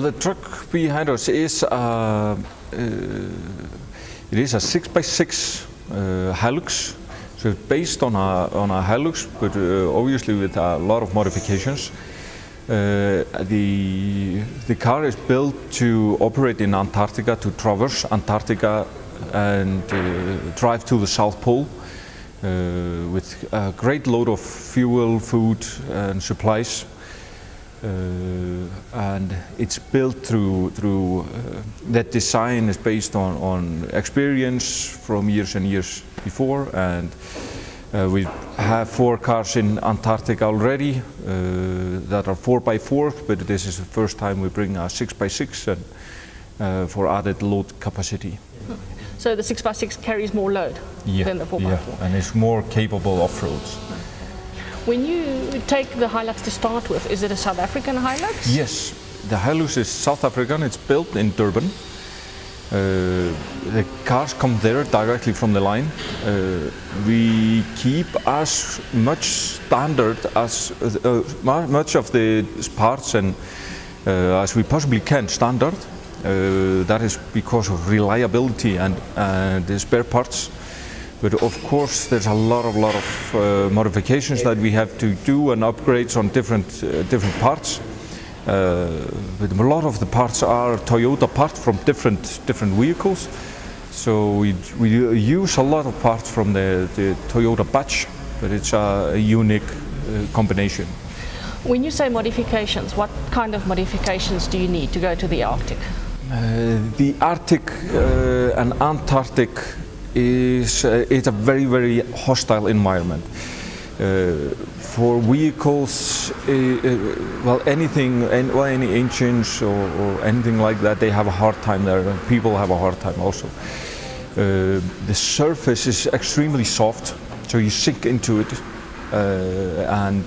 The truck behind us is it is a 6x6 Hilux. So it's based on a Hilux, but obviously with a lot of modifications. The car is built to operate in Antarctica, to traverse Antarctica and drive to the South Pole with a great load of fuel, food and supplies. And it's built through that design is based on experience from years and years before, and we have 4 cars in Antarctica already that are 4x4, but this is the first time we bring a 6x6 and, for added load capacity. So the 6x6 carries more load than the 4x4? Yeah, and it's more capable off-roads. When you take the Hilux to start with, is it a South African Hilux? Yes, the Hilux is South African. It's built in Durban. The cars come there directly from the line. We keep as much standard as much of the parts and as we possibly can standard. That is because of reliability and the spare parts. But of course, there's a lot of modifications that we have to do and upgrades on different parts. But a lot of the parts are Toyota parts from different vehicles. So we use a lot of parts from the Toyota batch, but it's a unique combination. When you say modifications, what kind of modifications do you need to go to the Arctic? The Arctic and Antarctic it's a very hostile environment. For vehicles, well, any engines or anything like that, they have a hard time there. People have a hard time also. The surface is extremely soft, so you sink into it, and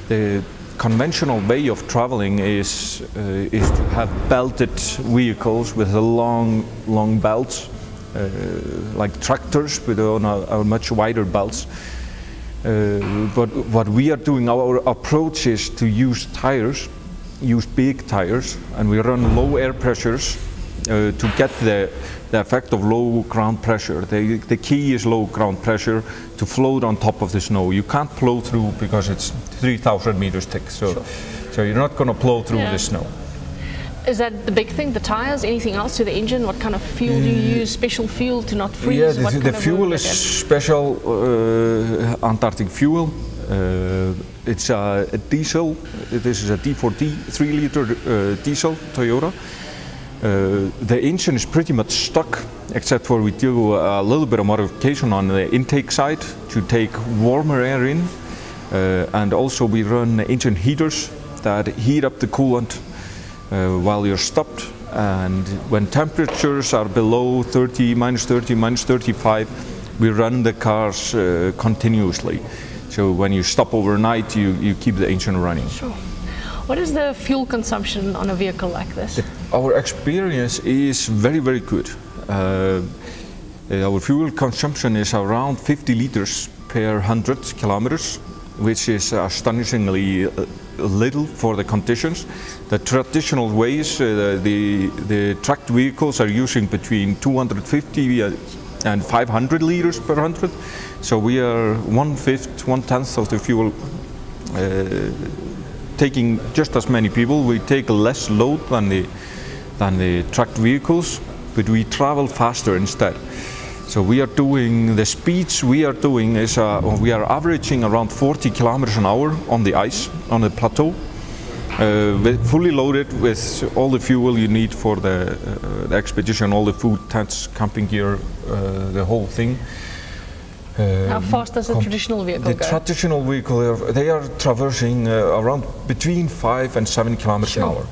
the conventional way of traveling is to have belted vehicles with long belts. Like tractors, but on a much wider belts. But what we are doing, our approach is to use big tires, and we run low air pressures to get the effect of low ground pressure. The key is low ground pressure to float on top of the snow. You can't plow through because it's 3,000 meters thick, so you're not going to plow through the snow. Is that the big thing, the tires? Anything else to the engine? What kind of fuel do you use? Special fuel to not freeze? Yeah, the fuel is special Antarctic fuel. It's a diesel. This is a D4D 3-liter diesel Toyota. The engine is pretty much stuck, except for we do a little bit of modification on the intake side to take warmer air in. And also we run engine heaters that heat up the coolant while you're stopped, and when temperatures are below 30, minus 35, we run the cars continuously. So when you stop overnight, you keep the engine running. Sure. What is the fuel consumption on a vehicle like this? Our experience is very good. Our fuel consumption is around 50 liters per 100 kilometers, which is astonishingly little for the conditions. The traditional ways, the tracked vehicles are using between 250 and 500 liters per 100. So we are 1/5, 1/10 of the fuel, taking just as many people. We take less load than the tracked vehicles, but we travel faster instead. So we are doing, the speeds we are doing is, we are averaging around 40 kilometers an hour on the ice, on the plateau, fully loaded with all the fuel you need for the expedition, all the food, tents, camping gear, the whole thing. How fast does a traditional vehicle go? The traditional vehicle, they are traversing around between 5 and 7 kilometers an hour.